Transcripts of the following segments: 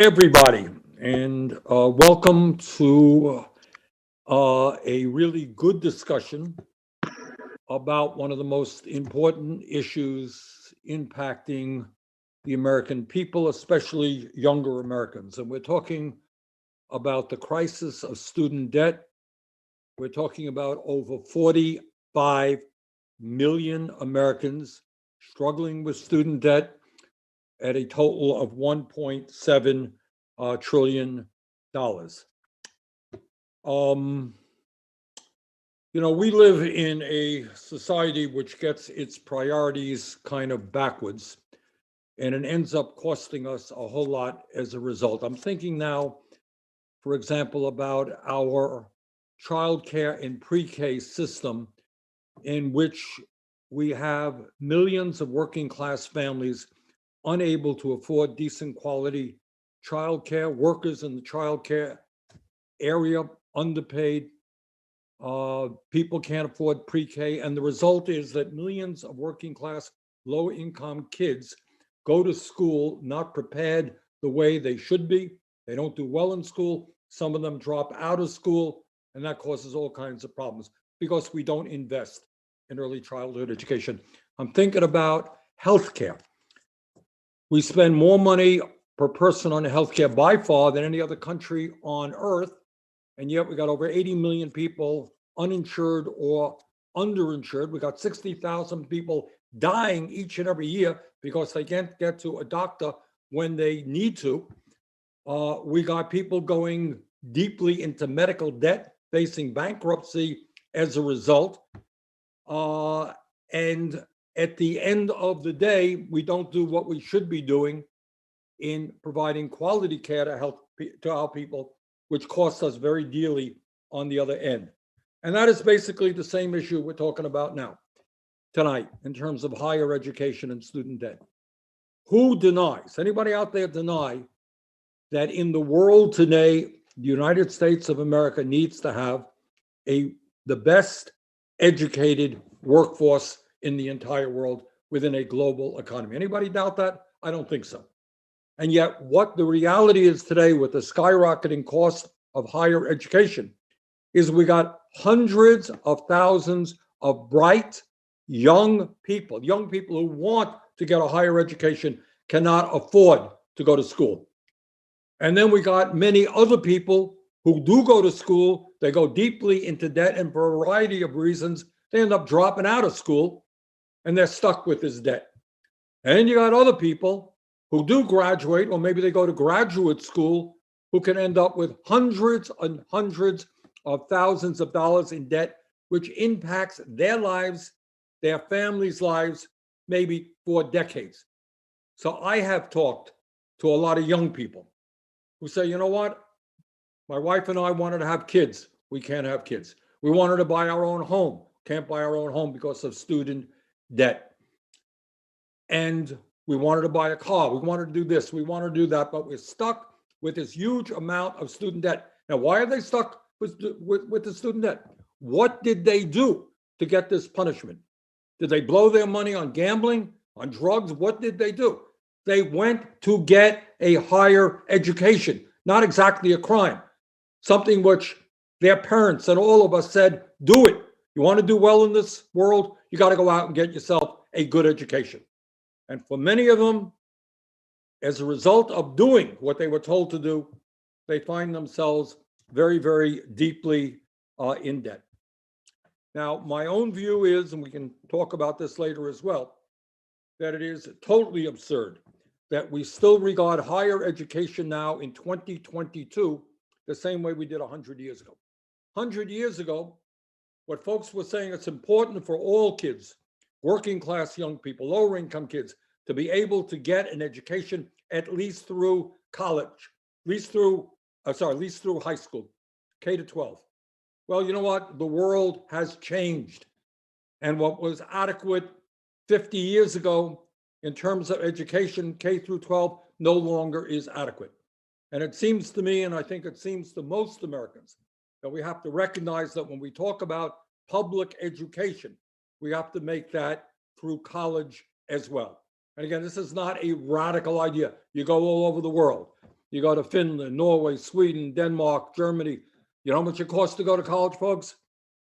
Everybody, and welcome to a really good discussion about one of the most important issues impacting the American people, especially younger Americans. And we're talking about the crisis of student debt. We're talking about over 45 million Americans struggling with student debt at a total of $1.7 trillion. Um, we live in a society which gets its priorities kind of backwards, and it ends up costing us a whole lot as a result. I'm thinking now, for example, about our childcare and pre-K system, in which we have millions of working class families unable to afford decent quality childcare, workers in the childcare area underpaid, people can't afford pre-K, and the result is that millions of working class, low-income kids go to school not prepared the way they should be. They don't do well in school. Some of them drop out of school, and that causes all kinds of problems because we don't invest in early childhood education. I'm thinking about healthcare. We spend more money per person on healthcare by far than any other country on earth, and yet we got over 80 million people uninsured or underinsured. We got 60,000 people dying each and every year because they can't get to a doctor when they need to. We got people going deeply into medical debt, facing bankruptcy as a result. And at the end of the day, we don't do what we should be doing in providing quality care to our people, which costs us very dearly on the other end. And that is basically the same issue we're talking about now, tonight, in terms of higher education and student debt. Who denies, anybody out there deny that in the world today, the United States of America needs to have the best educated workforce in the entire world within a global economy? Anybody doubt that? I don't think so. And yet, what the reality is today with the skyrocketing cost of higher education is we got hundreds of thousands of bright, young people who want to get a higher education, cannot afford to go to school. And then we got many other people who do go to school, they go deeply into debt, and for a variety of reasons, they end up dropping out of school and they're stuck with this debt. And then you got other people who do graduate, or maybe they go to graduate school, who can end up with hundreds and hundreds of thousands of dollars in debt, which impacts their lives, their families' lives, maybe for decades. So I have talked to a lot of young people who say, you know what? My wife and I wanted to have kids. We can't have kids. We wanted to buy our own home. Can't buy our own home because of student debt. And we wanted to buy a car. We wanted to do this. We wanted to do that. But we're stuck with this huge amount of student debt. Now, why are they stuck with the student debt? What did they do to get this punishment? Did they blow their money on gambling, on drugs? What did they do? They went to get a higher education, not exactly a crime, something which their parents and all of us said, do it. You want to do well in this world, you got to go out and get yourself a good education. And for many of them, as a result of doing what they were told to do, they find themselves very, very deeply in debt. Now, my own view is, and we can talk about this later as well, that it is totally absurd that we still regard higher education now in 2022 the same way we did 100 years ago. 100 years ago, what folks were saying, it's important for all kids, working class young people, lower income kids, to be able to get an education at least through college, at least through high school, K to 12. Well, you know what? The world has changed. And what was adequate 50 years ago in terms of education, K through 12, no longer is adequate. And it seems to me, and I think it seems to most Americans, that we have to recognize that when we talk about public education, we have to make that through college as well. And again, this is not a radical idea. You go all over the world. You go to Finland, Norway, Sweden, Denmark, Germany. You know how much it costs to go to college, folks?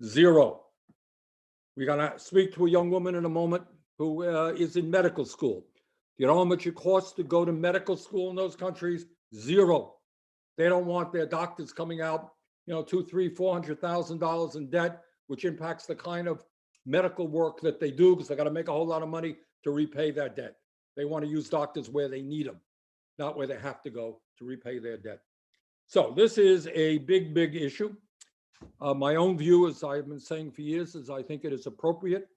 Zero. We're going to speak to a young woman in a moment who is in medical school. You know how much it costs to go to medical school in those countries? Zero. They don't want their doctors coming out, you know, $200,000, $300,000, $400,000 in debt, which impacts the kind of medical work that they do because they got to make a whole lot of money to repay that debt. They want to use doctors where they need them, not where they have to go to repay their debt. So this is a big, big issue. My own view, as I've been saying for years, is I think it is appropriate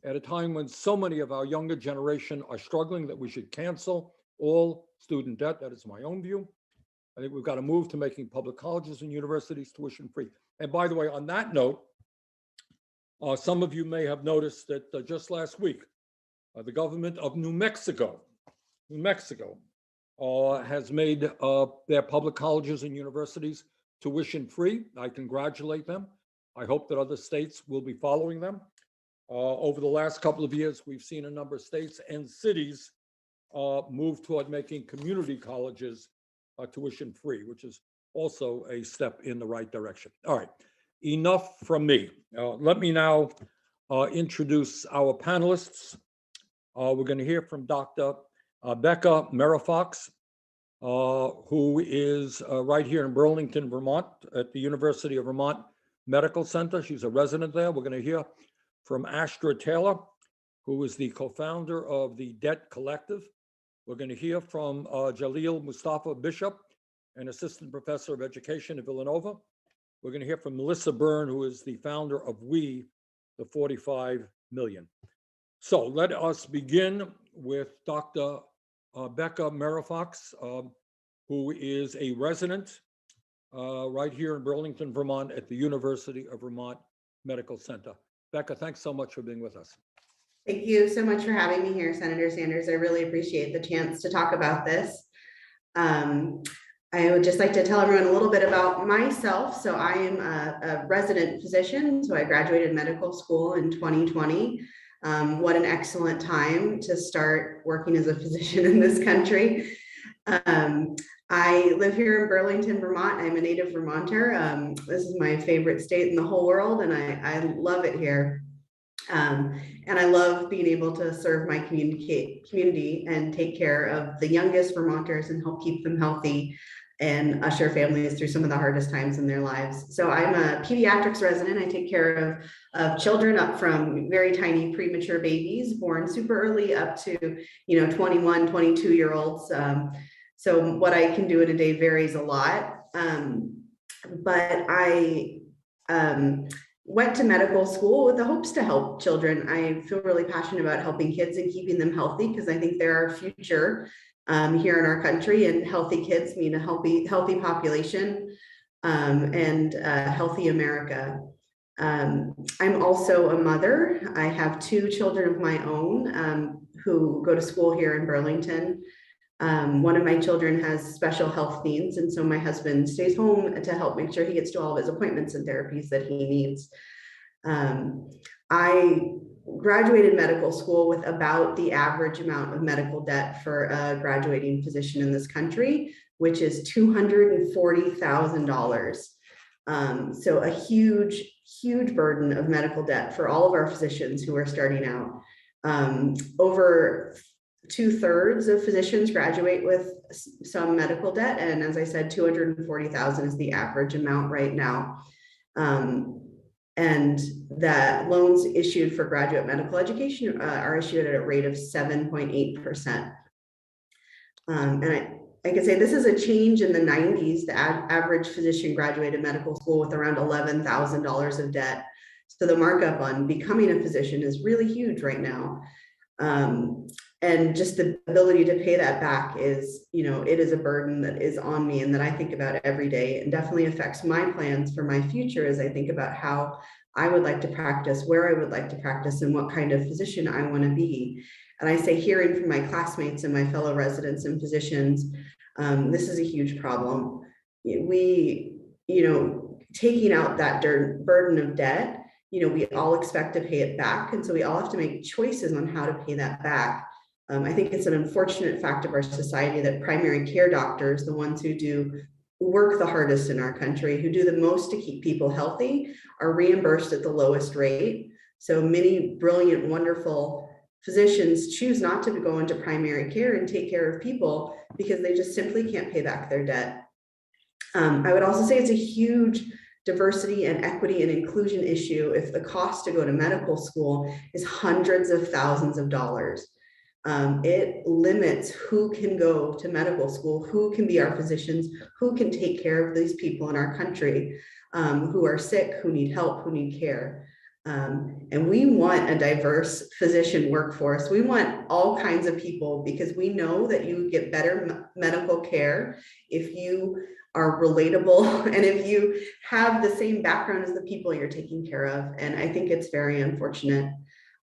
at a time when so many of our younger generation are struggling that we should cancel all student debt. That is my own view. I think we've got to move to making public colleges and universities tuition free. And by the way, on that note, some of you may have noticed that just last week, the government of New Mexico has made their public colleges and universities tuition free. I congratulate them. I hope that other states will be following them. Over the last couple of years, we've seen a number of states and cities move toward making community colleges tuition free, which is also a step in the right direction. All right, enough from me. Let me now introduce our panelists. We're going to hear from Dr. Becca Merifox, who is right here in Burlington, Vermont, at the University of Vermont Medical Center. She's a resident there. We're going to hear from Astra Taylor, who is the co-founder of the Debt Collective. We're going to hear from Jalil Mustafa Bishop, an assistant professor of education at Villanova. We're going to hear from Melissa Byrne, who is the founder of We, the 45 Million. So let us begin with Dr. Becca Merifox, who is a resident right here in Burlington, Vermont, at the University of Vermont Medical Center. Becca, thanks so much for being with us. Thank you so much for having me here, Senator Sanders. I really appreciate the chance to talk about this. I would just like to tell everyone a little bit about myself. So I am a resident physician. So I graduated medical school in 2020. What an excellent time to start working as a physician in this country. I live here in Burlington, Vermont. I'm a native Vermonter. This is my favorite state in the whole world, and I love it here. And I love being able to serve my community and take care of the youngest Vermonters and help keep them healthy and usher families through some of the hardest times in their lives. So I'm a pediatrics resident. I take care of children up from very tiny premature babies born super early up to 21, 22-year-olds. So what I can do in a day varies a lot. But I went to medical school with the hopes to help children. I feel really passionate about helping kids and keeping them healthy because I think they're our future here in our country, and healthy kids mean a healthy population and healthy America. I'm also a mother. I have 2 children of my own who go to school here in Burlington. One of my children has special health needs, and so my husband stays home to help make sure he gets to all of his appointments and therapies that he needs. I graduated medical school with about the average amount of medical debt for a graduating physician in this country, which is $240,000. So a huge burden of medical debt for all of our physicians who are starting out. Over 2/3 of physicians graduate with some medical debt, and as I said, 240,000 is the average amount right now. And that loans issued for graduate medical education are issued at a rate of 7.8%. And I can say this is a change in the 90s. The average physician graduated medical school with around $11,000 of debt. So the markup on becoming a physician is really huge right now. And just the ability to pay that back is, it is a burden that is on me and that I think about every day, and definitely affects my plans for my future as I think about how I would like to practice, where I would like to practice, and what kind of physician I want to be. And I say, hearing from my classmates and my fellow residents and physicians, this is a huge problem. We, taking out that burden of debt, we all expect to pay it back. And so we all have to make choices on how to pay that back. I think it's an unfortunate fact of our society that primary care doctors, the ones who do work the hardest in our country, who do the most to keep people healthy, are reimbursed at the lowest rate. So many brilliant, wonderful physicians choose not to go into primary care and take care of people because they just simply can't pay back their debt. I would also say it's a huge diversity and equity and inclusion issue if the cost to go to medical school is hundreds of thousands of dollars. It limits who can go to medical school, who can be our physicians, who can take care of these people in our country who are sick, who need help, who need care. And we want a diverse physician workforce. We want all kinds of people because we know that you get better medical care if you are relatable and if you have the same background as the people you're taking care of. And I think it's very unfortunate.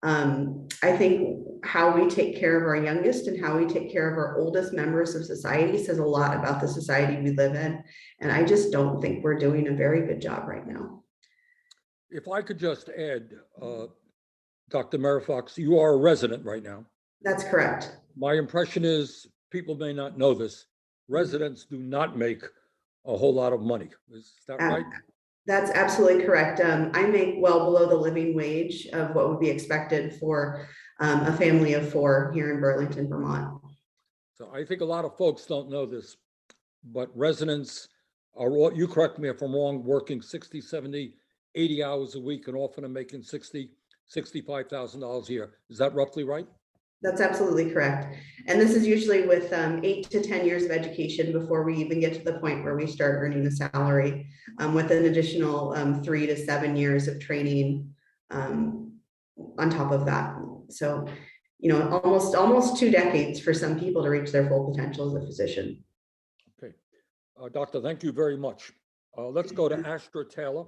I think how we take care of our youngest and how we take care of our oldest members of society says a lot about the society we live in. And I just don't think we're doing a very good job right now. If I could just add, Dr. Marifox, you are a resident right now. That's correct. My impression is, people may not know this, residents do not make a whole lot of money. Is that right? That's absolutely correct. I make well below the living wage of what would be expected for a family of 4 here in Burlington, Vermont. So I think a lot of folks don't know this, but residents are, you correct me if I'm wrong, working 60, 70, 80 hours a week and often are making $60,000, $65,000 a year. Is that roughly right? That's absolutely correct. And this is usually with 8 to 10 years of education before we even get to the point where we start earning a salary, with an additional 3 to 7 years of training on top of that. So, you know, almost 2 decades for some people to reach their full potential as a physician. Okay. Doctor, thank you very much. Let's go to Astra Taylor.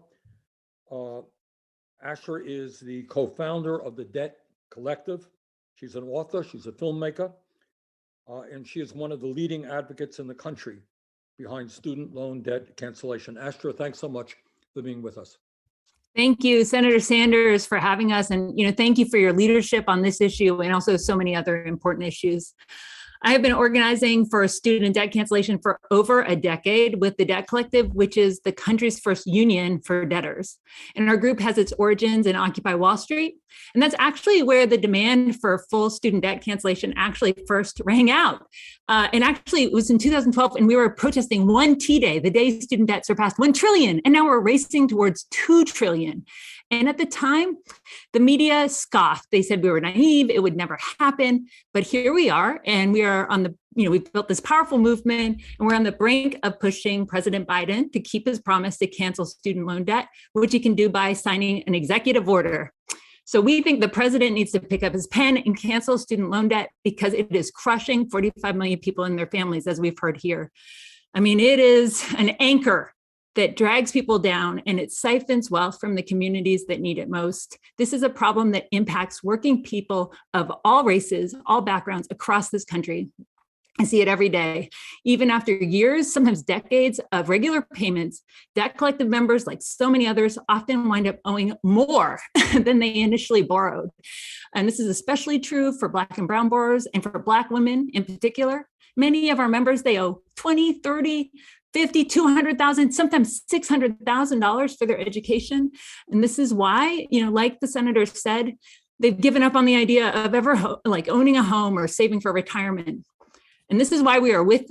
Astra is the co-founder of the Debt Collective. She's an author, she's a filmmaker, and she is one of the leading advocates in the country behind student loan debt cancellation. Astra, thanks so much for being with us. Thank you, Senator Sanders, for having us. And, thank you for your leadership on this issue and also so many other important issues. I have been organizing for student debt cancellation for over a decade with the Debt Collective, which is the country's first union for debtors. And our group has its origins in Occupy Wall Street. And that's actually where the demand for full student debt cancellation actually first rang out. And actually it was in 2012, and we were protesting one T-Day, the day student debt surpassed 1 trillion. And now we're racing towards 2 trillion. And at the time, the media scoffed. They said we were naive, it would never happen. But here we are, and we are on the, we've built this powerful movement, and we're on the brink of pushing President Biden to keep his promise to cancel student loan debt, which he can do by signing an executive order. So we think the president needs to pick up his pen and cancel student loan debt because it is crushing 45 million people and their families, as we've heard here. I mean, it is an anchor that drags people down, and it siphons wealth from the communities that need it most. This is a problem that impacts working people of all races, all backgrounds across this country. I see it every day. Even after years, sometimes decades of regular payments, Debt Collective members, like so many others, often wind up owing more than they initially borrowed. And this is especially true for Black and Brown borrowers, and for Black women in particular. Many of our members, they owe $20,000, $30,000, $50,000, $200,000, sometimes $600,000 for their education. And this is why, like the senator said, they've given up on the idea of ever owning a home or saving for retirement. And this is why we are with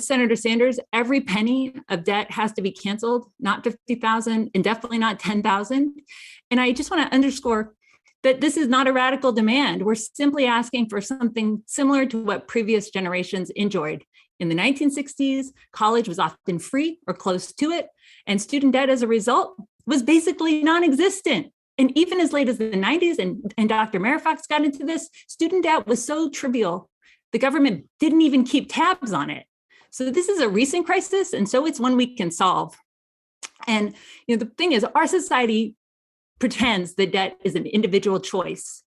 Senator Sanders. Every penny of debt has to be canceled, not $50,000 and definitely not $10,000. And I just want to underscore that this is not a radical demand. We're simply asking for something similar to what previous generations enjoyed. In the 1960s, college was often free or close to it, and student debt as a result was basically non-existent. And even as late as the 90s, and Dr. Marifox got into this, student debt was so trivial, the government didn't even keep tabs on it. So this is a recent crisis, and so it's one we can solve. And the thing is, our society pretends that debt is an individual choice.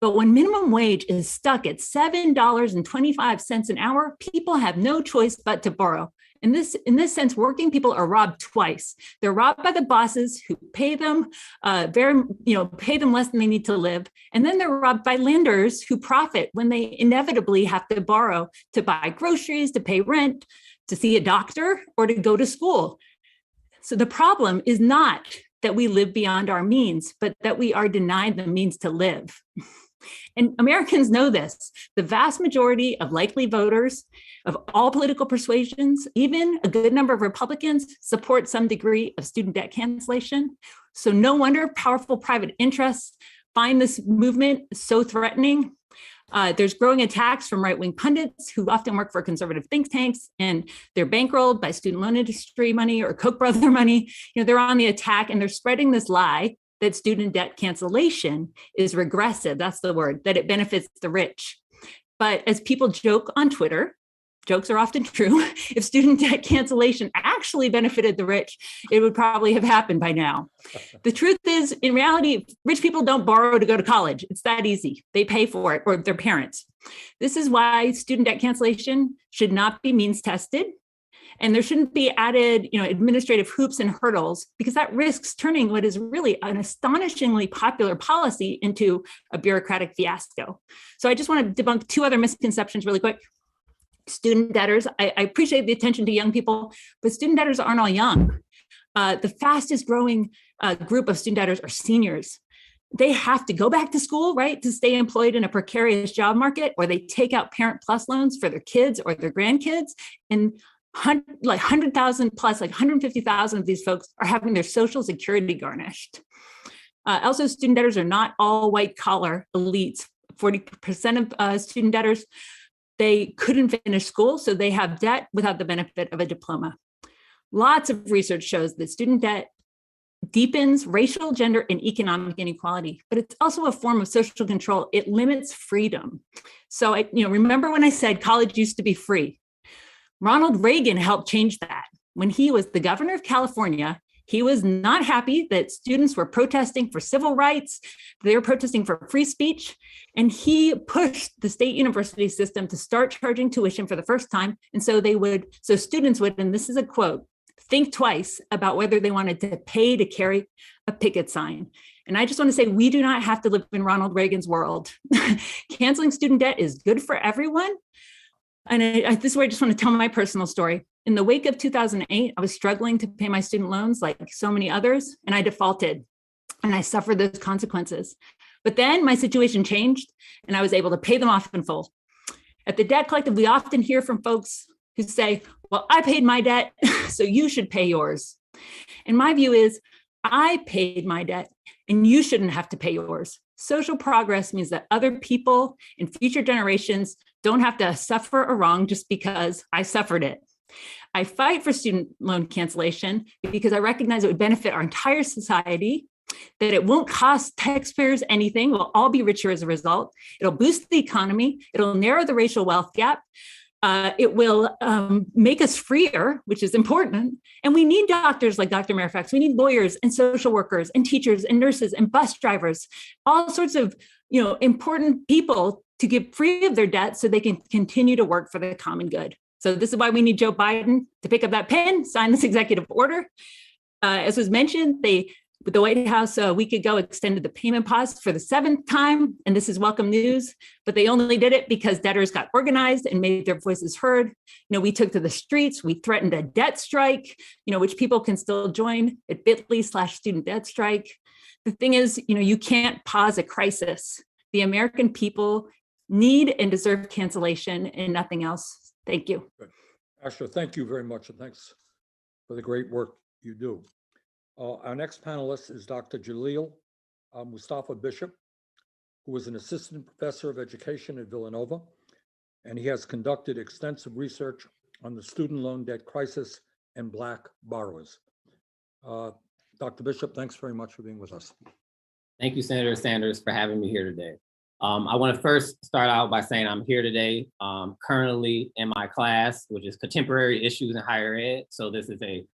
But when minimum wage is stuck at $7.25 an hour, people have no choice but to borrow. In this sense, working people are robbed twice. They're robbed by the bosses who pay them pay them less than they need to live. And then they're robbed by lenders who profit when they inevitably have to borrow to buy groceries, to pay rent, to see a doctor, or to go to school. So the problem is not that we live beyond our means, but that we are denied the means to live. And Americans know this. The vast majority of likely voters of all political persuasions, even a good number of Republicans, support some degree of student debt cancellation. So no wonder powerful private interests find this movement so threatening. There's growing attacks from right-wing pundits who often work for conservative think tanks, and they're bankrolled by student loan industry money or Koch brother money. They're on the attack, and they're spreading this lie that student debt cancellation is regressive. That's the word, that it benefits the rich. But as people joke on Twitter, jokes are often true. If student debt cancellation actually benefited the rich, it would probably have happened by now. The truth is, in reality, rich people don't borrow to go to college. It's that easy. They pay for it, or their parents. This is why student debt cancellation should not be means tested. And there shouldn't be added, administrative hoops and hurdles, because that risks turning what is really an astonishingly popular policy into a bureaucratic fiasco. So I just want to debunk two other misconceptions really quick. Student debtors, I appreciate the attention to young people, but student debtors aren't all young. The fastest growing group of student debtors are seniors. They have to go back to school, right, to stay employed in a precarious job market, or they take out Parent Plus loans for their kids or their grandkids. And 100,000 plus, 150,000 of these folks are having their Social Security garnished. Also, student debtors are not all white collar elites. 40% of student debtors, they couldn't finish school, so they have debt without the benefit of a diploma. Lots of research shows that student debt deepens racial, gender, and economic inequality, but it's also a form of social control. It limits freedom. So remember when I said college used to be free? Ronald Reagan helped change that. When he was the governor of California, he was not happy that students were protesting for civil rights. They were protesting for free speech. And he pushed the state university system to start charging tuition for the first time. And so students would, and this is a quote, think twice about whether they wanted to pay to carry a picket sign. And I just want to say, we do not have to live in Ronald Reagan's world. Canceling student debt is good for everyone. And this is where I just want to tell my personal story. In the wake of 2008, I was struggling to pay my student loans like so many others, and I defaulted, and I suffered those consequences. But then my situation changed, and I was able to pay them off in full. At the Debt Collective, we often hear from folks who say, well, I paid my debt, so you should pay yours. And my view is, I paid my debt, and you shouldn't have to pay yours. Social progress means that other people in future generations don't have to suffer a wrong just because I suffered it. I fight for student loan cancellation because I recognize it would benefit our entire society, that it won't cost taxpayers anything. We'll all be richer as a result. It'll boost the economy. It'll narrow the racial wealth gap. It will make us freer, which is important. And we need doctors like Dr. Marifax. We need lawyers and social workers and teachers and nurses and bus drivers, all sorts of important people to get free of their debt so they can continue to work for the common good. So this is why we need Joe Biden to pick up that pen, sign this executive order. As was mentioned, the White House a week ago extended the payment pause for the 7th time, and this is welcome news, but they only did it because debtors got organized and made their voices heard. We took to the streets, we threatened a debt strike, which people can still join at bit.ly/student debt strike. The thing is, you can't pause a crisis. The American people need and deserve cancellation and nothing else. Thank you. Good. Asha, thank you very much, and thanks for the great work you do. Our next panelist is Dr. Jalil Mustafa Bishop, who is an assistant professor of education at Villanova, and he has conducted extensive research on the student loan debt crisis and Black borrowers. Dr. Bishop, thanks very much for being with us. Thank you, Senator Sanders, for having me here today. I want to first start out by saying I'm here today currently in my class, which is Contemporary Issues in Higher Ed. So this is a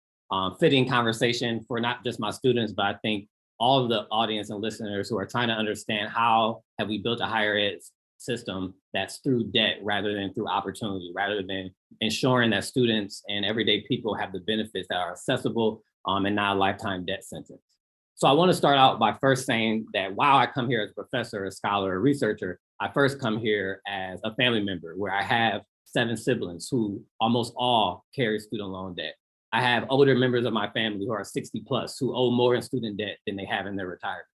fitting conversation for not just my students, but I think all of the audience and listeners who are trying to understand how have we built a higher ed system that's through debt rather than through opportunity, rather than ensuring that students and everyday people have the benefits that are accessible and not a lifetime debt sentence. So I want to start out by first saying that while I come here as a professor, a scholar, a researcher, I first come here as a family member where I have 7 siblings who almost all carry student loan debt. I have older members of my family who are 60 plus who owe more in student debt than they have in their retirement.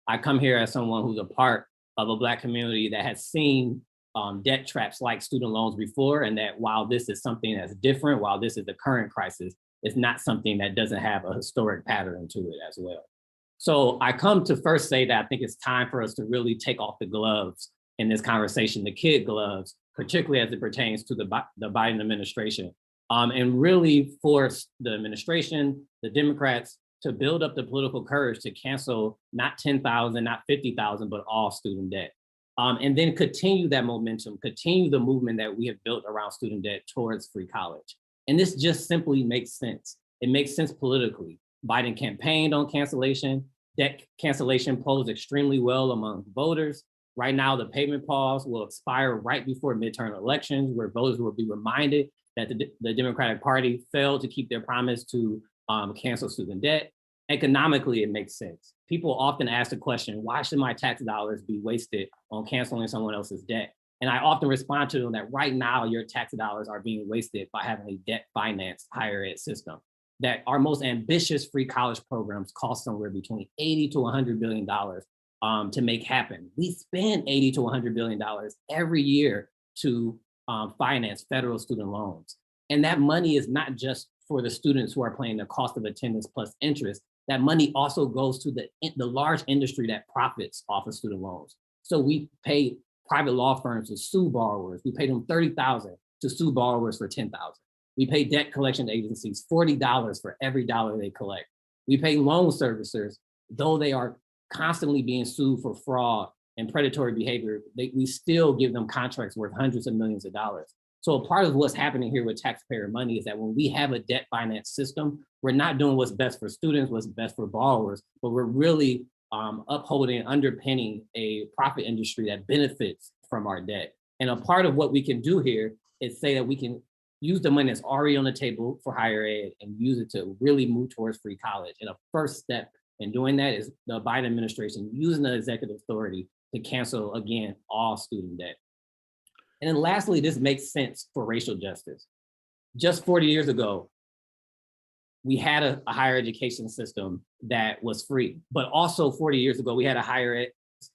I come here as someone who's a part of a Black community that has seen debt traps like student loans before, and that while this is something that's different, while this is the current crisis, it's not something that doesn't have a historic pattern to it as well. So I come to first say that I think it's time for us to really take off the gloves in this conversation, the kid gloves, particularly as it pertains to the Biden administration, and really force the administration, the Democrats, to build up the political courage to cancel not 10,000, not 50,000, but all student debt. And then continue that momentum, continue the movement that we have built around student debt towards free college. And this just simply makes sense. It makes sense politically. Biden campaigned on cancellation. Debt cancellation polls extremely well among voters. Right now, the payment pause will expire right before midterm elections, where voters will be reminded that the Democratic Party failed to keep their promise to cancel student debt. Economically, it makes sense. People often ask the question, why should my tax dollars be wasted on canceling someone else's debt? And I often respond to them that right now, your tax dollars are being wasted by having a debt-financed higher ed system. That our most ambitious free college programs cost somewhere between $80 to $100 billion to make happen. We spend $80 to $100 billion every year to finance federal student loans. And that money is not just for the students who are paying the cost of attendance plus interest. That money also goes to the large industry that profits off of student loans. So we pay private law firms to sue borrowers. We pay them $30,000 to sue borrowers for $10,000. We pay debt collection agencies $40 for every dollar they collect. We pay loan servicers, though they are constantly being sued for fraud and predatory behavior, we still give them contracts worth hundreds of millions of dollars. So a part of what's happening here with taxpayer money is that when we have a debt finance system, we're not doing what's best for students, what's best for borrowers, but we're really upholding and underpinning a profit industry that benefits from our debt. And a part of what we can do here is say that we can use the money that's already on the table for higher ed and use it to really move towards free college. And a first step in doing that is the Biden administration using the executive authority to cancel, again, all student debt. And then lastly, this makes sense for racial justice. Just 40 years ago, we had a higher education system that was free, but also 40 years ago, we had a higher ed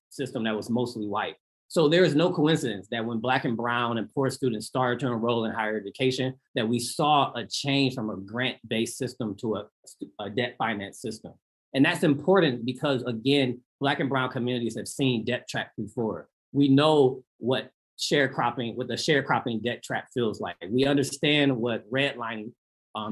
system that was mostly white. So there is no coincidence that when Black and brown and poor students started to enroll in higher education, that we saw a change from a grant-based system to a debt finance system. And that's important because, again, Black and brown communities have seen debt traps before. We know what the sharecropping debt trap feels like. We understand what redlining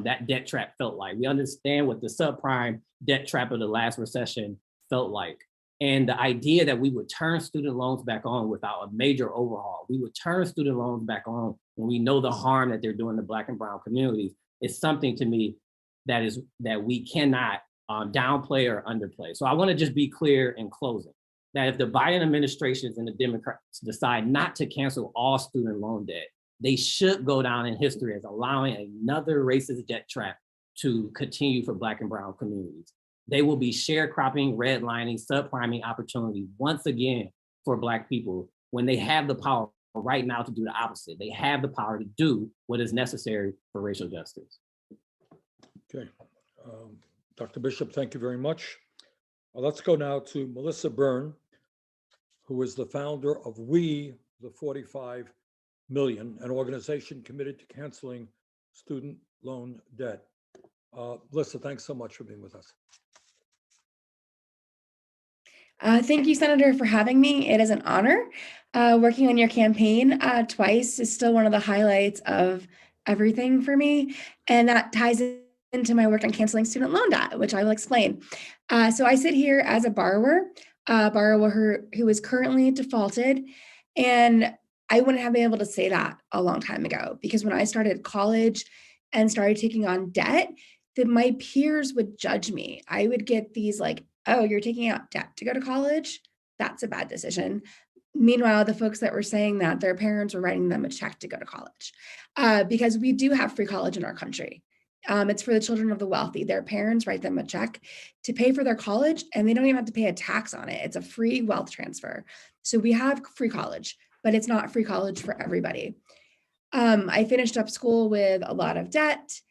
that debt trap felt like. We understand what the subprime debt trap of the last recession felt like. And the idea that we would turn student loans back on without a major overhaul, we would turn student loans back on when we know the harm that they're doing to Black and brown communities, is something to me that we cannot downplay or underplay. So I want to just be clear in closing that if the Biden administration and the Democrats decide not to cancel all student loan debt, they should go down in history as allowing another racist debt trap to continue for Black and brown communities. They will be sharecropping, redlining, subpriming opportunity once again for Black people when they have the power right now to do the opposite. They have the power to do what is necessary for racial justice. Okay. Dr. Bishop, thank you very much. Let's go now to Melissa Byrne, who is the founder of We, the 45 Million, an organization committed to canceling student loan debt. Melissa, thanks so much for being with us. Thank you, Senator, for having me. It is an honor. Working on your campaign twice is still one of the highlights of everything for me. And that ties into my work on canceling student loan debt, which I will explain. So I sit here as a borrower who is currently defaulted. And I wouldn't have been able to say that a long time ago, because when I started college and started taking on debt, that my peers would judge me. I would get these like, oh, you're taking out debt to go to college? That's a bad decision. Meanwhile, the folks that were saying that, their parents were writing them a check to go to college, because we do have free college in our country. It's for the children of the wealthy. Their parents write them a check to pay for their college, and they don't even have to pay a tax on it. It's a free wealth transfer. So we have free college, but it's not free college for everybody. I finished up school with a lot of debt.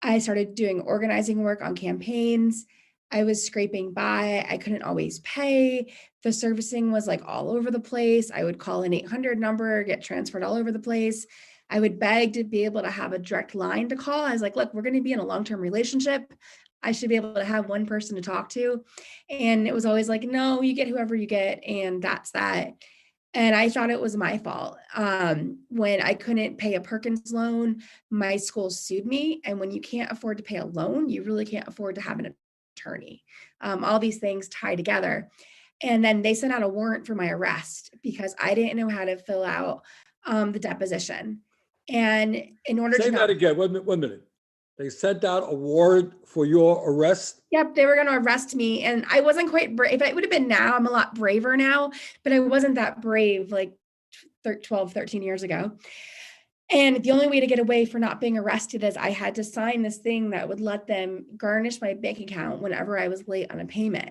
I started doing organizing work on campaigns. I was scraping by. I couldn't always pay. The servicing was like all over the place. I would call an 800 number, get transferred all over the place. I would beg to be able to have a direct line to call. I was like, look, we're going to be in a long-term relationship. I should be able to have one person to talk to. And it was always like, no, you get whoever you get, and that's that. And I thought it was my fault. When I couldn't pay a Perkins loan, my school sued me. And when you can't afford to pay a loan, you really can't afford to have an attorney. All these things tie together. And then they sent out a warrant for my arrest because I didn't know how to fill out the deposition. And in order Say to that again, 1 minute. They sent out a warrant for your arrest? Yep, they were going to arrest me. And I wasn't quite brave. If it would have been now, I'm a lot braver now, but I wasn't that brave like 12, 13 years ago. And the only way to get away for not being arrested is I had to sign this thing that would let them garnish my bank account whenever I was late on a payment,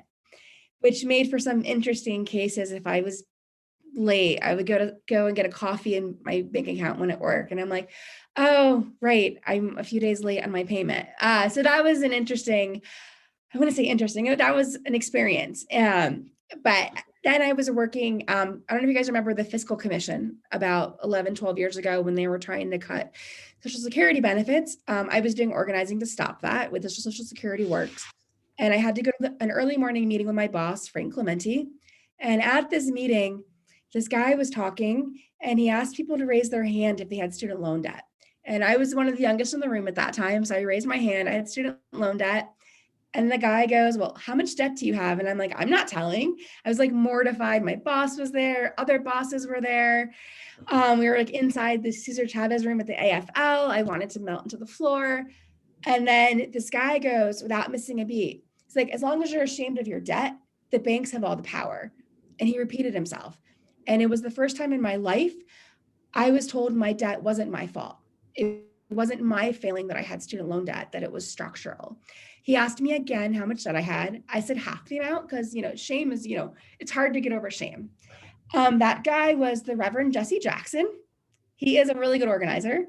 which made for some interesting cases. If I was late, I would go and get a coffee in my bank account when at work. And I'm like, oh, right, I'm a few days late on my payment. So that was an interesting, I want to say interesting, that was an experience. But then I was working, I don't know if you guys remember the Fiscal Commission about 11, 12 years ago when they were trying to cut Social Security benefits. I was doing organizing to stop that with the Social Security Works. And I had to go to an early morning meeting with my boss, Frank Clementi. And at this meeting, this guy was talking and he asked people to raise their hand if they had student loan debt. And I was one of the youngest in the room at that time. So I raised my hand. I had student loan debt. And the guy goes, well, how much debt do you have? And I'm like, I'm not telling. I was like mortified. My boss was there. Other bosses were there. We were like inside the Cesar Chavez room at the AFL. I wanted to melt into the floor. And then this guy goes, without missing a beat, he's like, as long as you're ashamed of your debt, the banks have all the power. And he repeated himself. And it was the first time in my life I was told my debt wasn't my fault. It wasn't my failing that I had student loan debt, that it was structural. He asked me again how much debt I had. I said half the amount because, shame is, it's hard to get over shame. That guy was the Reverend Jesse Jackson. He is a really good organizer.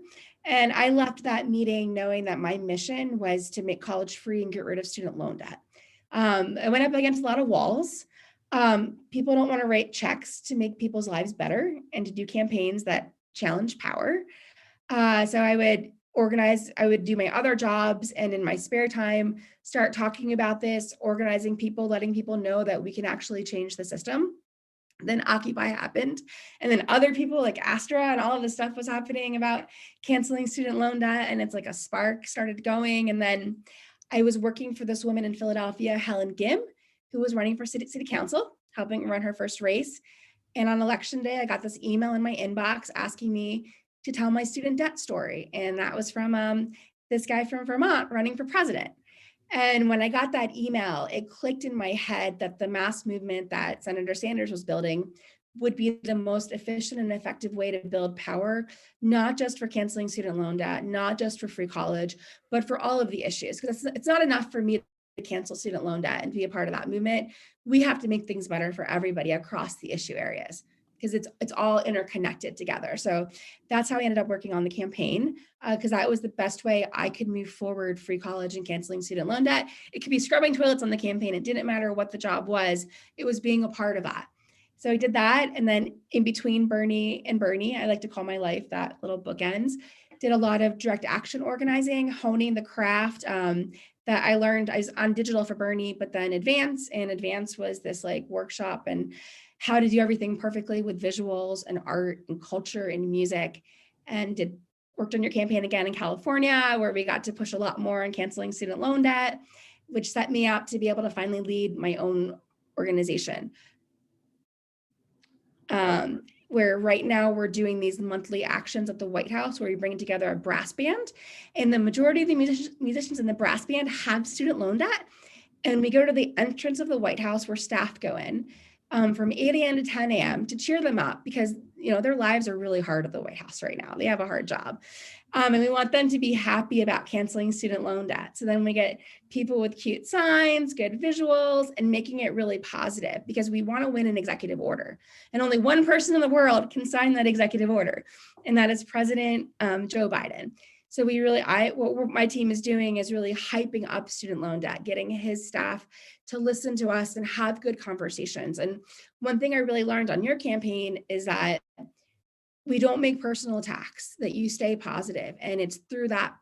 And I left that meeting knowing that my mission was to make college free and get rid of student loan debt. I went up against a lot of walls. People don't want to write checks to make people's lives better and to do campaigns that challenge power. So I would organize, I would do my other jobs, and in my spare time, start talking about this, organizing people, letting people know that we can actually change the system. Then Occupy happened. And then other people like Astra and all of this stuff was happening about canceling student loan debt. And it's like a spark started going. And then I was working for this woman in Philadelphia, Helen Gim, who was running for city council, helping run her first race. And on election day, I got this email in my inbox asking me to tell my student debt story. And that was from this guy from Vermont running for president. And when I got that email, it clicked in my head that the mass movement that Senator Sanders was building would be the most efficient and effective way to build power, not just for canceling student loan debt, not just for free college, but for all of the issues. Because it's not enough for me to cancel student loan debt and be a part of that movement. We have to make things better for everybody across the issue areas, because it's all interconnected together. So that's how I ended up working on the campaign, because that was the best way I could move forward free college and canceling student loan debt. It could be scrubbing toilets on the campaign. It didn't matter what the job was. It was being a part of that. So I did that. And then in between Bernie and Bernie, I like to call my life that little bookends, did a lot of direct action organizing, honing the craft that I learned. I was on digital for Bernie, but then Advance, and Advance was this like workshop and how to do everything perfectly with visuals and art and culture and music, and worked on your campaign again in California, where we got to push a lot more on canceling student loan debt, which set me up to be able to finally lead my own organization. Where right now we're doing these monthly actions at the White House where we bring together a brass band, and the majority of the musicians in the brass band have student loan debt. And we go to the entrance of the White House where staff go in. from 8 a.m. to 10 a.m. to cheer them up because, you know, their lives are really hard at the White House right now. They have a hard job. And we want them to be happy about canceling student loan debt. So then we get people with cute signs, good visuals, and making it really positive because we want to win an executive order. And only one person in the world can sign that executive order, and that is President Joe Biden. So we really, what my team is doing is really hyping up student loan debt, getting his staff to listen to us and have good conversations. And one thing I really learned on your campaign is that we don't make personal attacks, that you stay positive. And it's through that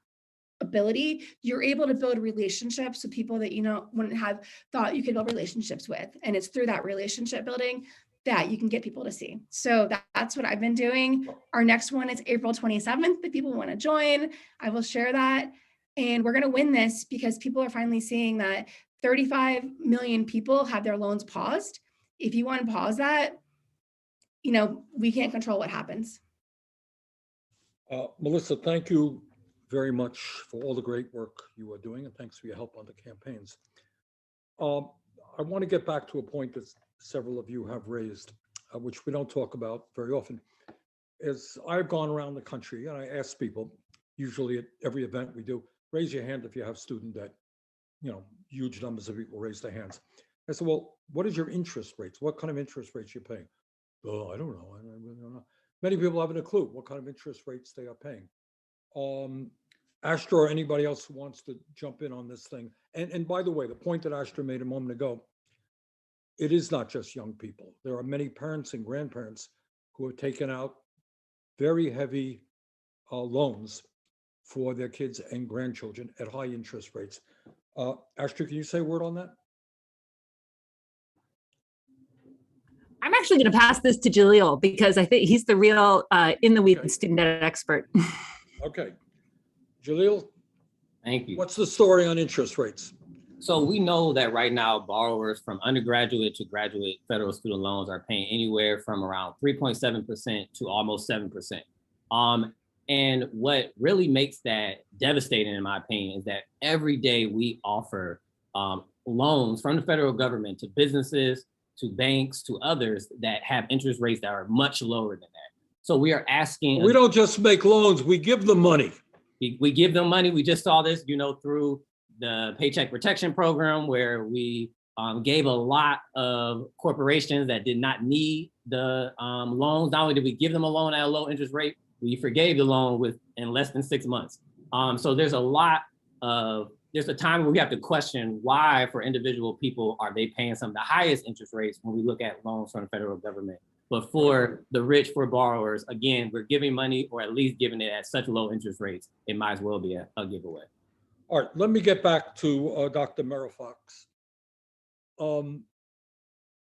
ability, you're able to build relationships with people that, you know, wouldn't have thought you could build relationships with. And it's through that relationship building that you can get people to see. So that's what I've been doing. Our next one is April 27th. If people want to join, I will share that. And we're going to win this because people are finally seeing that 35 million people have their loans paused. If you want to pause that, you know, we can't control what happens. Melissa, thank you very much for all the great work you are doing, and thanks for your help on the campaigns. I want to get back to a point that several of you have raised, which we don't talk about very often. Is I've gone around the country and I ask people, usually at every event we do, raise your hand if you have student debt. You know, huge numbers of people raise their hands. I said, well, what is your interest rates? What kind of interest rates you're paying? Oh, I don't know. I really don't know. Many people haven't a clue what kind of interest rates they are paying. Astra or anybody else who wants to jump in on this thing. And by the way, the point that Astra made a moment ago, it is not just young people. There are many parents and grandparents who have taken out very heavy loans for their kids and grandchildren at high interest rates. Astra, can you say a word on that? I'm actually going to pass this to Jaleel because I think he's the real in the weeds student debt expert. Okay. Jaleel, Thank you. what's the story on interest rates? So we know that right now, borrowers from undergraduate to graduate federal student loans are paying anywhere from around 3.7% to almost 7%. And what really makes that devastating, in my opinion, is that every day we offer loans from the federal government to businesses, to banks, to others that have interest rates that are much lower than that. So we are asking. We don't just make loans, we give them money. We give them money. We just saw this, you know, through the Paycheck Protection Program, where we gave a lot of corporations that did not need the loans. Not only did we give them a loan at a low interest rate, we forgave the loan in less than 6 months. So there's a time where we have to question why, for individual people, are they paying some of the highest interest rates when we look at loans from the federal government. But for the rich, for borrowers, again, we're giving money, or at least giving it at such low interest rates, it might as well be a giveaway. All right, let me get back to Dr. Merrifox.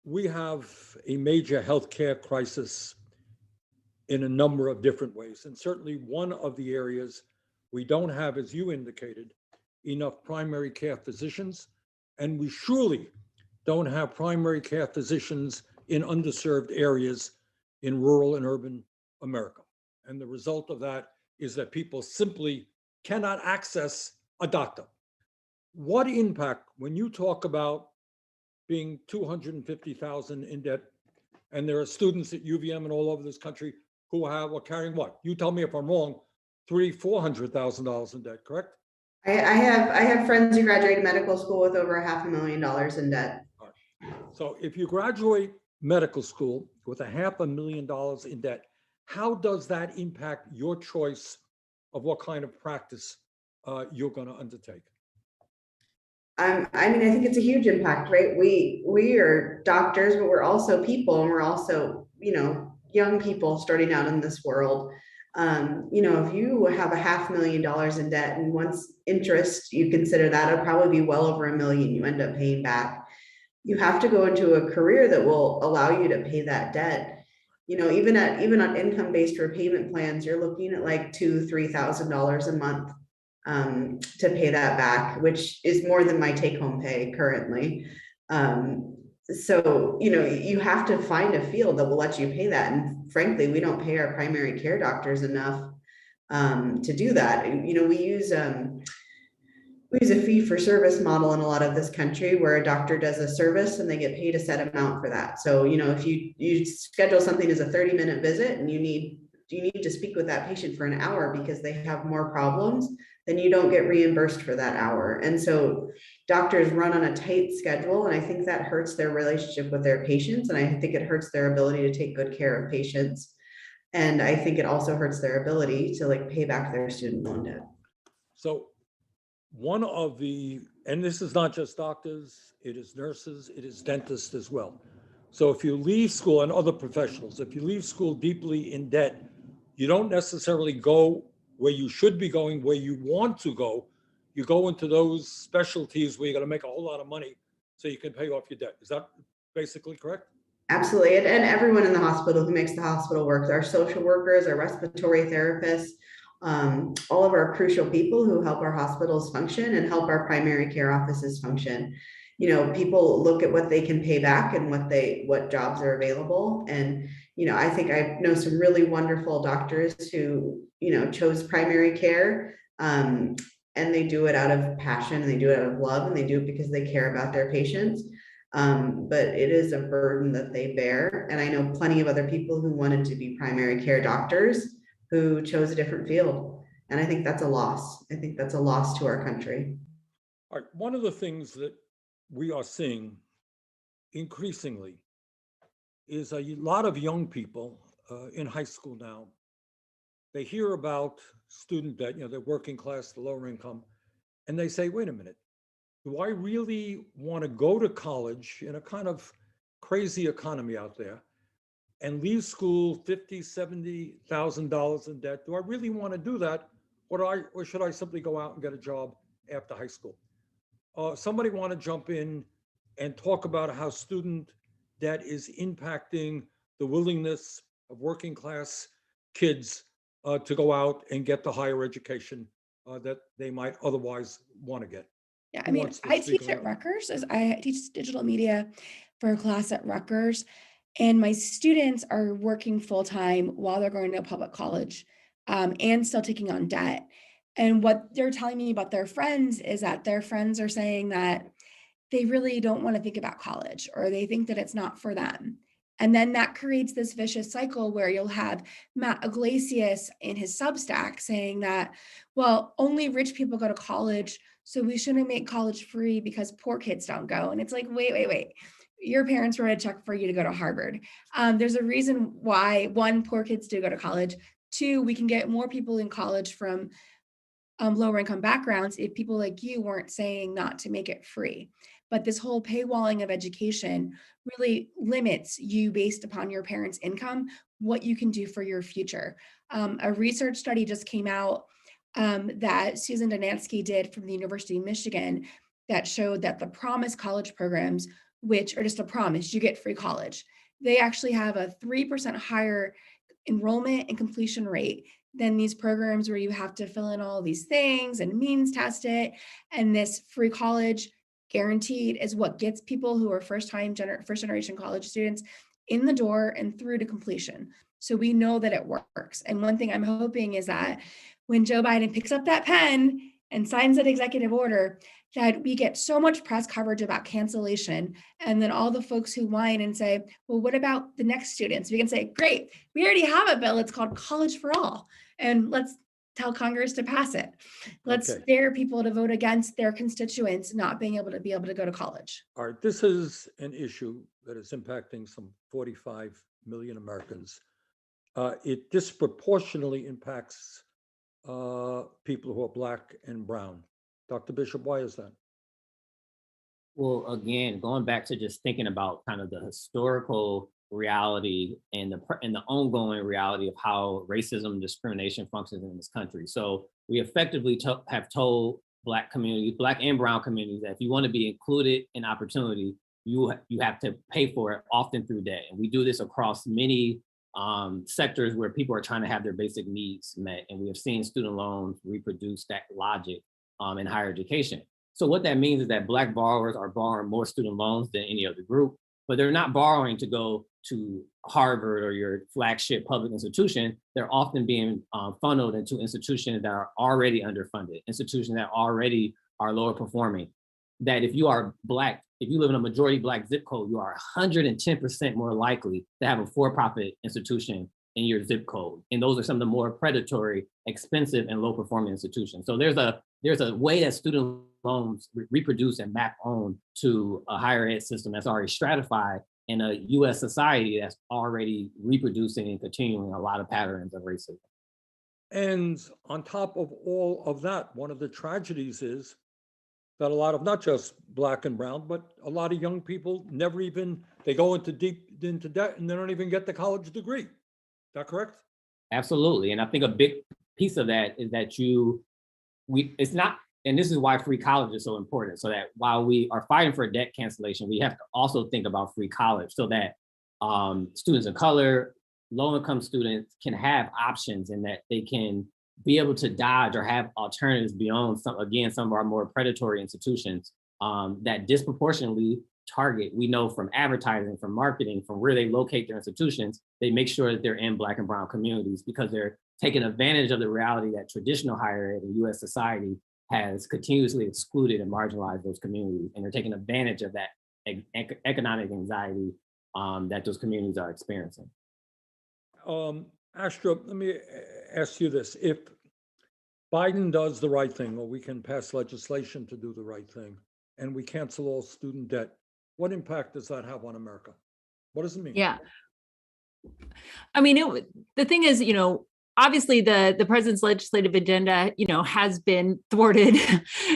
We have a major healthcare crisis in a number of different ways. And certainly one of the areas we don't have, as you indicated, enough primary care physicians, and we surely don't have primary care physicians in underserved areas in rural and urban America. And the result of that is that people simply cannot access a doctor. What impact, when you talk about being 250,000 in debt, and there are students at UVM and all over this country who are carrying what? You tell me if I'm wrong, $400,000 in debt, correct? I have friends who graduated medical school with over $500,000 in debt. Right. So if you graduate medical school with $500,000 in debt, how does that impact your choice of what kind of practice you're going to undertake? I mean, I think it's a huge impact, right? We are doctors, but we're also people, and we're also, you know, young people starting out in this world. You know, if you have $500,000 in debt, and once interest, you consider that, it'll probably be well over $1 million you end up paying back. You have to go into a career that will allow you to pay that debt. You know, even on income-based repayment plans, you're looking at like $2,000-3,000 a month to pay that back, which is more than my take-home pay currently. So, you know, you have to find a field that will let you pay that. And frankly, we don't pay our primary care doctors enough to do that. You know, we use We use a fee for service model in a lot of this country where a doctor does a service and they get paid a set amount for that. So, if you schedule something as a 30-minute visit and you need to speak with that patient for an hour because they have more problems, then you don't get reimbursed for that hour. And so doctors run on a tight schedule, and I think that hurts their relationship with their patients. And I think it hurts their ability to take good care of patients. And I think it also hurts their ability to pay back their student loan debt. So one of the, and this is not just doctors, it is nurses, it is dentists as well. So if you leave school, and other professionals, if you leave school deeply in debt, you don't necessarily go where you should be going, where you want to go. You go into those specialties where you're going to make a whole lot of money so you can pay off your debt. Is that basically correct? Absolutely. And everyone in the hospital who makes the hospital work, our social workers, our respiratory therapists, all of our crucial people who help our hospitals function and help our primary care offices function. People look at what they can pay back and what jobs are available. And, I think I know some really wonderful doctors who, chose primary care, and they do it out of passion, and they do it out of love, and they do it because they care about their patients. But it is a burden that they bear. And I know plenty of other people who wanted to be primary care doctors who chose a different field. And I think that's a loss. I think that's a loss to our country. All right. One of the things that we are seeing increasingly is a lot of young people in high school now. They hear about student debt, they're working class, the lower income, and they say, wait a minute, do I really want to go to college in a kind of crazy economy out there and leave school $50,000, $70,000 in debt? Do I really want to do that? Or should I simply go out and get a job after high school? Somebody want to jump in and talk about how student debt is impacting the willingness of working class kids to go out and get the higher education that they might otherwise want to get? Yeah, Who wants to I speak teach on at that? Rutgers. I teach digital media for a class at Rutgers, and my students are working full time while they're going to public college, and still taking on debt. And what they're telling me about their friends is that their friends are saying that they really don't want to think about college, or they think that it's not for them. And then that creates this vicious cycle where you'll have Matt Iglesias in his Substack saying that, well, only rich people go to college, so we shouldn't make college free because poor kids don't go. And it's like, wait. Your parents wrote a check for you to go to Harvard. There's a reason why, one, poor kids do go to college. Two, we can get more people in college from lower income backgrounds if people like you weren't saying not to make it free. But this whole paywalling of education really limits you based upon your parents' income, what you can do for your future. A research study just came out that Susan Donansky did from the University of Michigan that showed that the Promise college programs, which are just a promise, you get free college, they actually have a 3% higher enrollment and completion rate than these programs where you have to fill in all these things and means test it. And this free college guaranteed is what gets people who are first generation college students in the door and through to completion. So we know that it works. And one thing I'm hoping is that when Joe Biden picks up that pen and signs that executive order, that we get so much press coverage about cancellation. And then all the folks who whine and say, well, what about the next students? We can say, great, we already have a bill. It's called College for All. And let's tell Congress to pass it. Let's Okay. dare people to vote against their constituents not being able to go to college. All right, this is an issue that is impacting some 45 million Americans. It disproportionately impacts people who are Black and brown. Dr. Bishop, why is that? Well, again, going back to just thinking about kind of the historical reality and the ongoing reality of how racism and discrimination functions in this country. So we effectively have told Black communities, Black and brown communities, that if you want to be included in opportunity, you have to pay for it, often through debt. And we do this across many sectors where people are trying to have their basic needs met. And we have seen student loans reproduce that logic in higher education. So what that means is that Black borrowers are borrowing more student loans than any other group, but they're not borrowing to go to Harvard or your flagship public institution. They're often being funneled into institutions that are already underfunded, institutions that already are lower performing. That if you are Black, if you live in a majority Black zip code, you are 110% more likely to have a for-profit institution in your zip code. And those are some of the more predatory, expensive, and low-performing institutions. So there's a way that student loans reproduce and map on to a higher ed system that's already stratified in a US society that's already reproducing and continuing a lot of patterns of racism. And on top of all of that, one of the tragedies is that a lot of not just Black and brown, but a lot of young people never even, they go into deep into debt and they don't even get the college degree. Is that correct? Absolutely. And I think a big piece of that is that it's not, and this is why free college is so important. So that while we are fighting for debt cancellation, we have to also think about free college so that students of color, low-income students can have options and that they can be able to dodge or have alternatives beyond some of our more predatory institutions that disproportionately target, we know from advertising, from marketing, from where they locate their institutions, they make sure that they're in Black and brown communities because they're taking advantage of the reality that traditional higher ed in US society has continuously excluded and marginalized those communities. And they're taking advantage of that economic anxiety that those communities are experiencing. Astra, let me ask you this. If Biden does the right thing, or we can pass legislation to do the right thing, and we cancel all student debt, what impact does that have on America? What does it mean? Yeah. I mean, the thing is, obviously the president's legislative agenda, has been thwarted.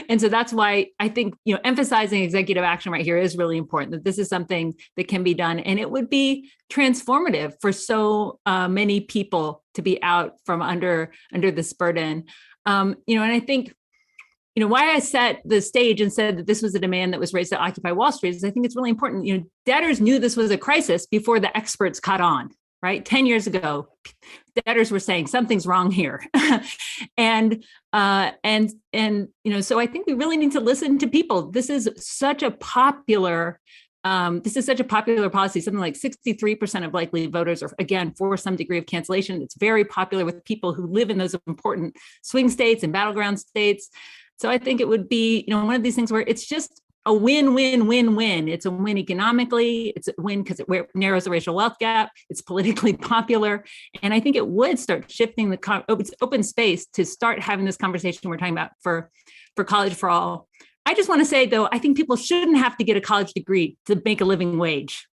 And so that's why I think, emphasizing executive action right here is really important, that this is something that can be done. And it would be transformative for so many people to be out from under this burden. And I think, why I set the stage and said that this was a demand that was raised at Occupy Wall Street is I think it's really important. Debtors knew this was a crisis before the experts caught on. Right? 10 years ago, debtors were saying something's wrong here. and so I think we really need to listen to people. This is such a popular policy. Something like 63% of likely voters are, again, for some degree of cancellation. It's very popular with people who live in those important swing states and battleground states. So I think it would be, one of these things where it's just a win-win-win-win. It's a win economically. It's a win because it narrows the racial wealth gap. It's politically popular. And I think it would start shifting the open space to start having this conversation we're talking about for college for all. I just want to say, though, I think people shouldn't have to get a college degree to make a living wage.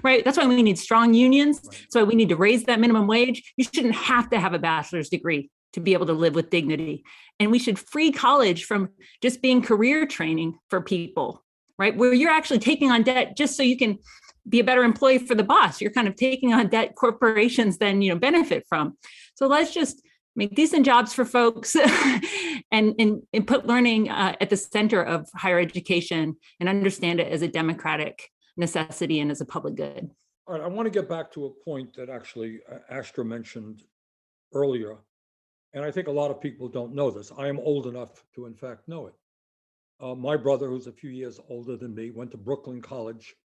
Right? That's why we need strong unions. That's why we need to raise that minimum wage. You shouldn't have to have a bachelor's degree to be able to live with dignity. And we should free college from just being career training for people, right? Where you're actually taking on debt just so you can be a better employee for the boss. You're kind of taking on debt corporations then, benefit from. So let's just make decent jobs for folks and put learning at the center of higher education and understand it as a democratic necessity and as a public good. All right, I want to get back to a point that actually Astra mentioned earlier. And I think a lot of people don't know this. I am old enough to, in fact, know it. My brother, who's a few years older than me, went to Brooklyn College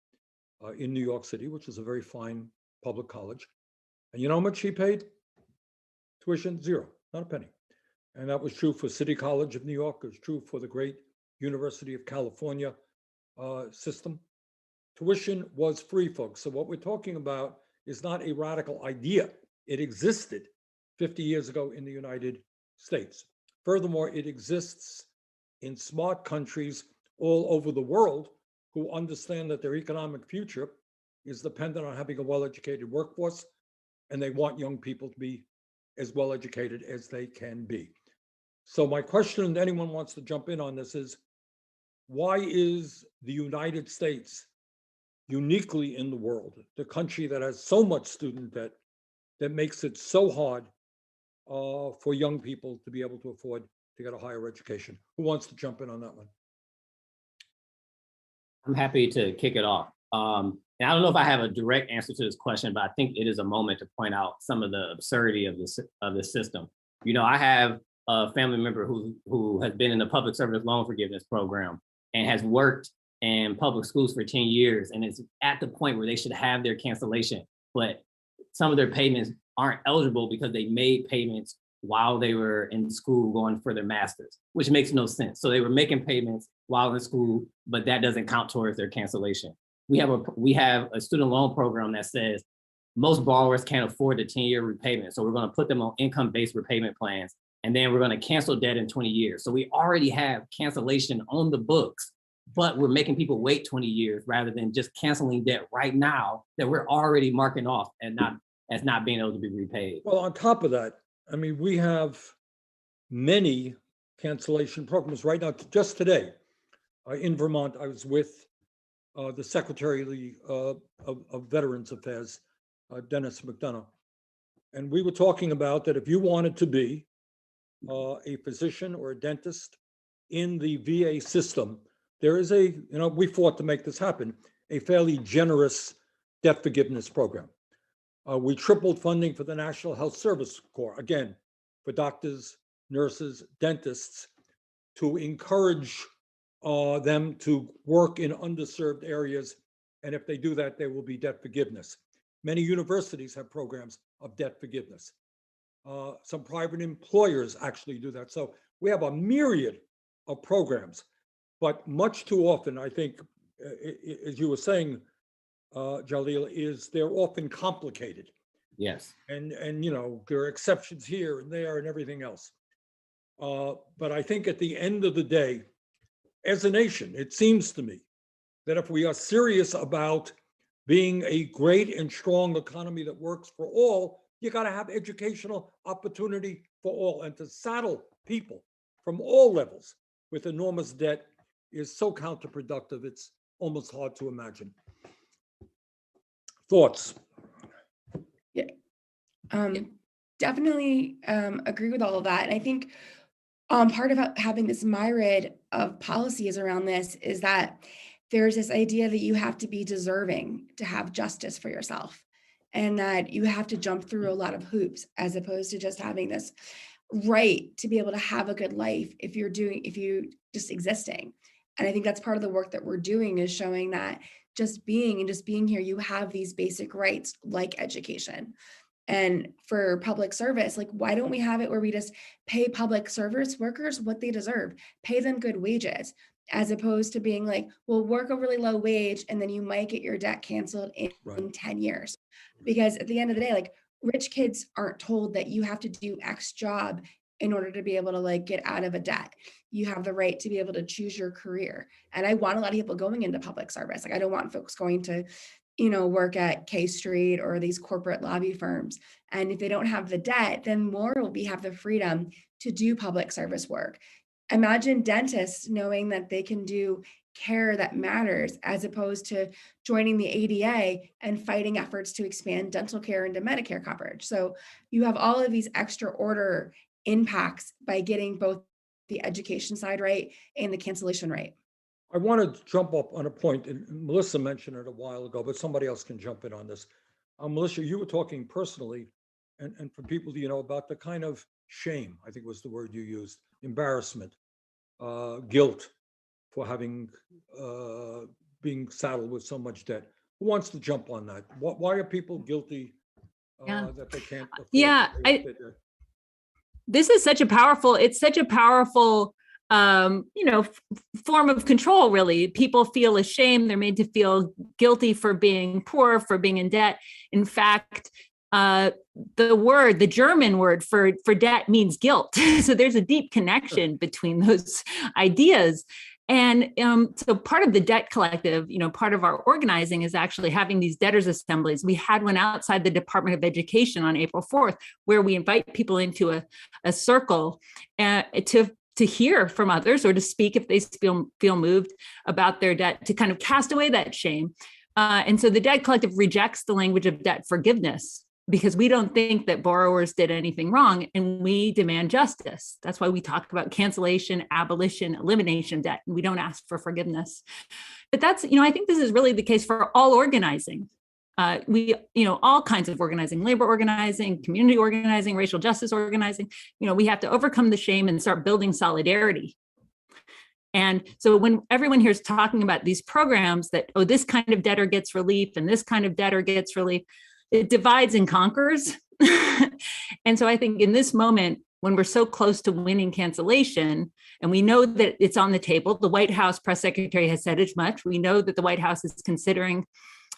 in New York City, which is a very fine public college. And you know how much he paid? Tuition, zero, not a penny. And that was true for City College of New York. It was true for the great University of California system. Tuition was free, folks. So what we're talking about is not a radical idea. It existed 50 years ago in the United States. Furthermore, it exists in smart countries all over the world who understand that their economic future is dependent on having a well-educated workforce, and they want young people to be as well-educated as they can be. So my question to anyone who wants to jump in on this is, why is the United States uniquely in the world, the country that has so much student debt, that makes it so hard for young people to be able to afford to get a higher education? Who wants to jump in on that one? I'm happy to kick it off. And I don't know if I have a direct answer to this question, but I think it is a moment to point out some of the absurdity of this system. I have a family member who has been in the public service loan forgiveness program and has worked in public schools for 10 years and is at the point where they should have their cancellation, but some of their payments aren't eligible because they made payments while they were in school going for their master's, which makes no sense. So they were making payments while in school, but that doesn't count towards their cancellation. We have a student loan program that says most borrowers can't afford the 10-year repayment. So we're going to put them on income-based repayment plans, and then we're going to cancel debt in 20 years. So we already have cancellation on the books, but we're making people wait 20 years rather than just canceling debt right now that we're already marking off and as not being able to be repaid. Well, on top of that, I mean, we have many cancellation programs right now. Just today, in Vermont, I was with the Secretary of Veterans Affairs, Dennis McDonough. And we were talking about that if you wanted to be a physician or a dentist in the VA system, there is we fought to make this happen, a fairly generous debt forgiveness program. We tripled funding for the National Health Service Corps, again, for doctors, nurses, dentists, to encourage them to work in underserved areas. And if they do that, there will be debt forgiveness. Many universities have programs of debt forgiveness. Some private employers actually do that. So we have a myriad of programs, but much too often, I think, as you were saying, Jalil, is they're often complicated. Yes. And there are exceptions here and there and everything else. But I think at the end of the day, as a nation, it seems to me that if we are serious about being a great and strong economy that works for all, you got to have educational opportunity for all. And to saddle people from all levels with enormous debt is so counterproductive, it's almost hard to imagine. Thoughts? Yeah, definitely agree with all of that. And I think part of having this myriad of policies around this is that there's this idea that you have to be deserving to have justice for yourself, and that you have to jump through a lot of hoops as opposed to just having this right to be able to have a good life if you just existing. And I think that's part of the work that we're doing, is showing that just being here, you have these basic rights like education. And for public service, like, why don't we have it where we just pay public service workers what they deserve, pay them good wages, as opposed to being like, well, work a really low wage and then you might get your debt canceled in 10 years. Because at the end of the day, like, rich kids aren't told that you have to do X job in order to be able to like get out of a debt. You have the right to be able to choose your career. And I want a lot of people going into public service. Like, I don't want folks going to, work at K Street or these corporate lobby firms. And if they don't have the debt, then more will have the freedom to do public service work. Imagine dentists knowing that they can do care that matters, as opposed to joining the ADA and fighting efforts to expand dental care into Medicare coverage. So you have all of these extra order impacts by getting both the education side right and the cancellation right. I want to jump up on a point, and Melissa mentioned it a while ago, but somebody else can jump in on this. Melissa, you were talking personally, and for people, about the kind of shame, I think was the word you used, embarrassment, guilt for having being saddled with so much debt. Who wants to jump on that? Why are people guilty that they can't afford to pay their debt? This is such a powerful, form of control, really. People feel ashamed. They're made to feel guilty for being poor, for being in debt. In fact, the German word for debt means guilt. So there's a deep connection between those ideas. And so part of the Debt Collective, part of our organizing is actually having these debtors assemblies. We had one outside the Department of Education on April 4th, where we invite people into a circle to hear from others, or to speak if they feel moved about their debt, to kind of cast away that shame. And so the Debt Collective rejects the language of debt forgiveness, because we don't think that borrowers did anything wrong, and we demand justice. That's why we talk about cancellation, abolition, elimination of debt, and we don't ask for forgiveness. But that's, I think this is really the case for all organizing. All kinds of organizing, labor organizing, community organizing, racial justice organizing. We have to overcome the shame and start building solidarity. And so when everyone here is talking about these programs that, this kind of debtor gets relief and this kind of debtor gets relief, it divides and conquers. And so I think in this moment, when we're so close to winning cancellation, and we know that it's on the table. The White House press secretary has said as much. We know that the White House is considering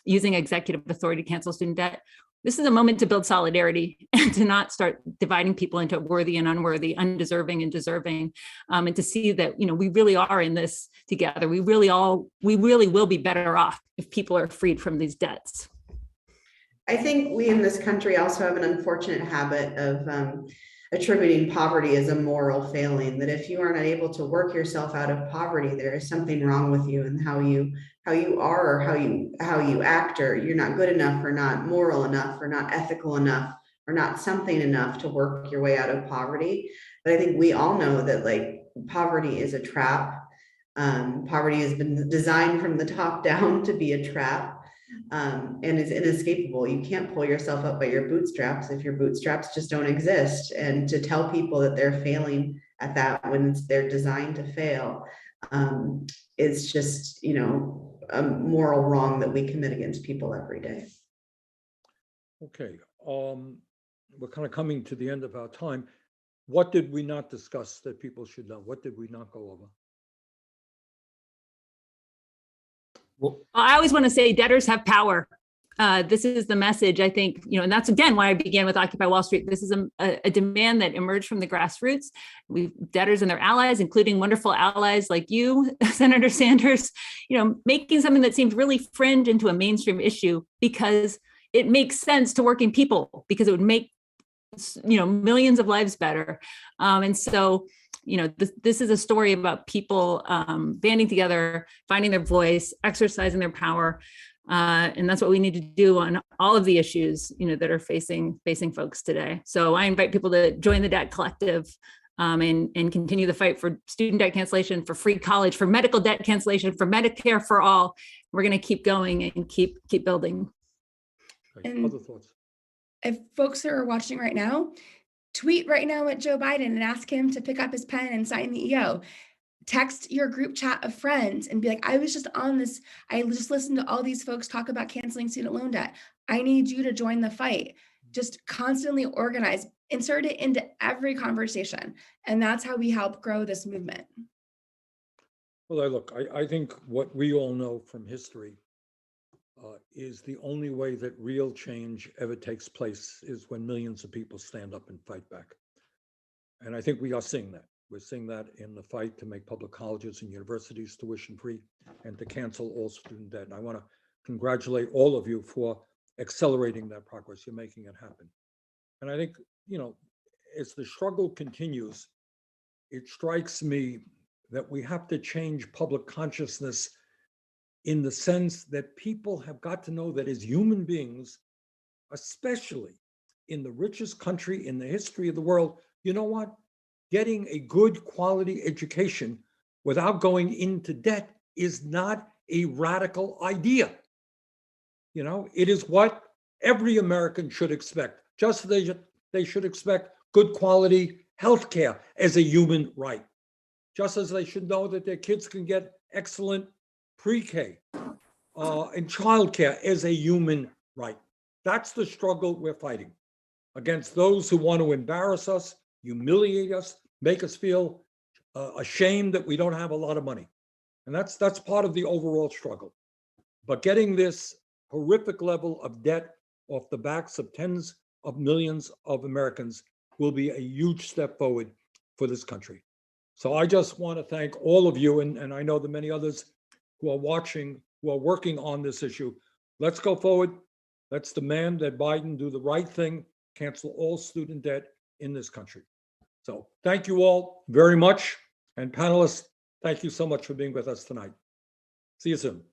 using executive authority to cancel student debt. This is a moment to build solidarity and to not start dividing people into worthy and unworthy, undeserving and deserving, and to see that, we really are in this together. We really will be better off if people are freed from these debts. I think we in this country also have an unfortunate habit of attributing poverty as a moral failing, that if you are not able to work yourself out of poverty, there is something wrong with you and how you are, or how you act, or you're not good enough, or not moral enough, or not ethical enough, or not something enough to work your way out of poverty. But I think we all know that like poverty is a trap. Poverty has been designed from the top down to be a trap. And is inescapable. You can't pull yourself up by your bootstraps if your bootstraps just don't exist. And to tell people that they're failing at that when they're designed to fail, is just, a moral wrong that we commit against people every day. Okay, we're kind of coming to the end of our time. What did we not discuss that people should know? What did we not go over? Well, I always want to say debtors have power. This is the message, I think, and that's again why I began with Occupy Wall Street. This is a demand that emerged from the grassroots. Debtors and their allies, including wonderful allies like you, Senator Sanders, making something that seemed really fringe into a mainstream issue because it makes sense to working people, because it would make, millions of lives better. And so, this is a story about people banding together, finding their voice, exercising their power. And that's what we need to do on all of the issues, that are facing folks today. So I invite people to join the Debt Collective and continue the fight for student debt cancellation, for free college, for medical debt cancellation, for Medicare for all. We're going to keep going and keep building. Okay. And other thoughts? If folks are watching right now, tweet right now at Joe Biden and ask him to pick up his pen and sign the EO. Text your group chat of friends and be like, I was just on this. I just listened to all these folks talk about canceling student loan debt. I need you to join the fight. Just constantly organize, insert it into every conversation. And that's how we help grow this movement. Well, I think what we all know from history is the only way that real change ever takes place is when millions of people stand up and fight back. And I think we are seeing that. We're seeing that in the fight to make public colleges and universities tuition free and to cancel all student debt. And I want to congratulate all of you for accelerating that progress. You're making it happen. And I think, as the struggle continues, it strikes me that we have to change public consciousness in the sense that people have got to know that as human beings, especially in the richest country in the history of the world, you know what? Getting a good quality education without going into debt is not a radical idea. It is what every American should expect. Just as they should expect good quality health care as a human right. Just as they should know that their kids can get excellent pre-K and childcare as a human right. That's the struggle we're fighting against those who want to embarrass us, humiliate us, make us feel ashamed that we don't have a lot of money. And that's part of the overall struggle. But getting this horrific level of debt off the backs of tens of millions of Americans will be a huge step forward for this country. So I just want to thank all of you, and I know the many others who are watching, who are working on this issue. Let's go forward. Let's demand that Biden do the right thing, cancel all student debt in this country. So thank you all very much. And panelists, thank you so much for being with us tonight. See you soon.